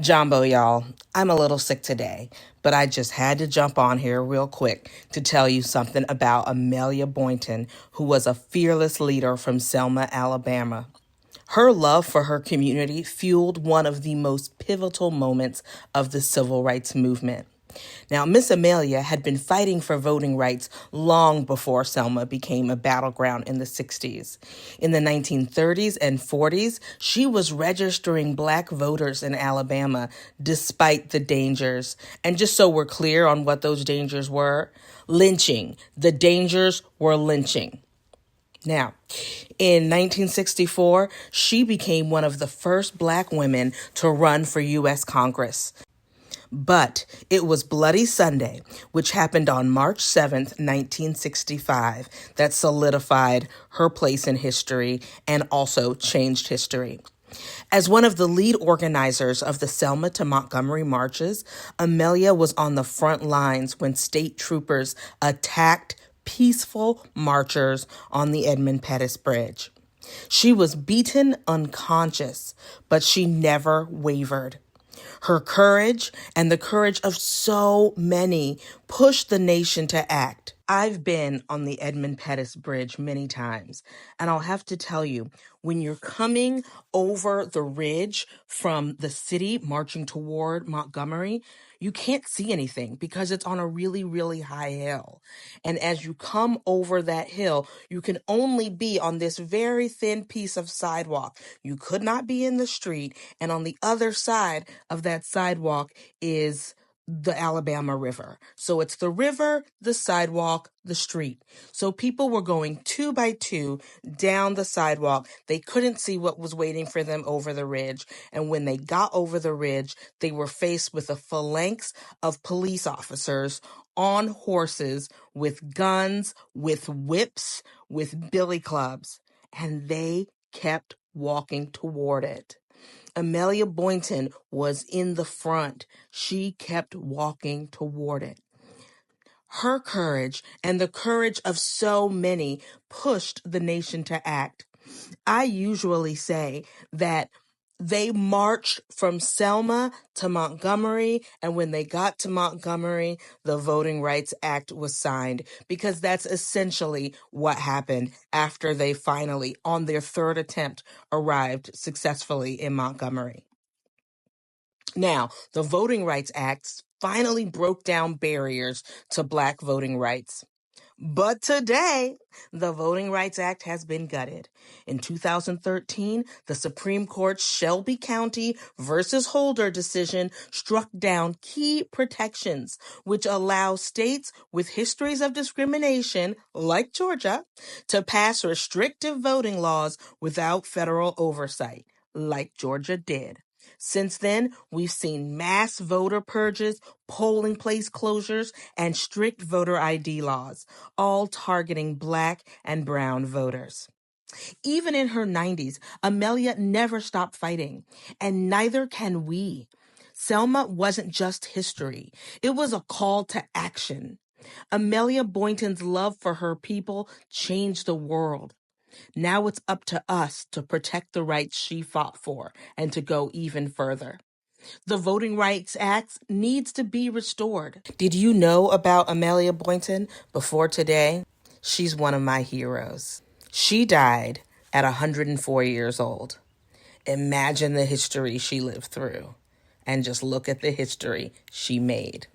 Jumbo, y'all. I'm a little sick today, but I just had to jump on here real quick to tell you something about Amelia Boynton, who was a fearless leader from Selma, Alabama. Her love for her community fueled one of the most pivotal moments of the civil rights movement. Now, Miss Amelia had been fighting for voting rights long before Selma became a battleground in the 60s. In the 1930s and 40s, she was registering black voters in Alabama despite the dangers. And just so we're clear on what those dangers were, lynching. The dangers were lynching. Now, in 1964, she became one of the first black women to run for U.S. Congress. But it was Bloody Sunday, which happened on March 7th, 1965, that solidified her place in history and also changed history. As one of the lead organizers of the Selma to Montgomery marches, Amelia was on the front lines when state troopers attacked peaceful marchers on the Edmund Pettus Bridge. She was beaten unconscious, but she never wavered. Her courage and the courage of so many pushed the nation to act. I've been on the Edmund Pettus Bridge many times, and I'll have to tell you, when you're coming over the ridge from the city marching toward Montgomery, you can't see anything because it's on a really, really high hill. And as you come over that hill, you can only be on this very thin piece of sidewalk. You could not be in the street, and on the other side of that sidewalk is the Alabama River. So it's the river, the sidewalk, the street. So people were going two by two down the sidewalk. They couldn't see what was waiting for them over the ridge. And when they got over the ridge, they were faced with a phalanx of police officers on horses with guns, with whips, with billy clubs. And they kept walking toward it. Amelia Boynton was in the front. She kept walking toward it. Her courage and the courage of so many pushed the nation to act. I usually say that they marched from Selma to Montgomery, and when they got to Montgomery, the Voting Rights Act was signed, because that's essentially what happened after they finally, on their third attempt, arrived successfully in Montgomery. Now, the Voting Rights Act finally broke down barriers to black voting rights. But today, the Voting Rights Act has been gutted. In 2013, the Supreme Court's Shelby County versus Holder decision struck down key protections, which allow states with histories of discrimination, like Georgia, to pass restrictive voting laws without federal oversight, like Georgia did. Since then, we've seen mass voter purges, polling place closures, and strict voter ID laws, all targeting black and brown voters. Even in her 90s, Amelia never stopped fighting, and neither can we. Selma wasn't just history. It was a call to action. Amelia Boynton's love for her people changed the world. Now it's up to us to protect the rights she fought for and to go even further. The Voting Rights Act needs to be restored. Did you know about Amelia Boynton before today? She's one of my heroes. She died at 104 years old. Imagine the history she lived through, and just look at the history she made.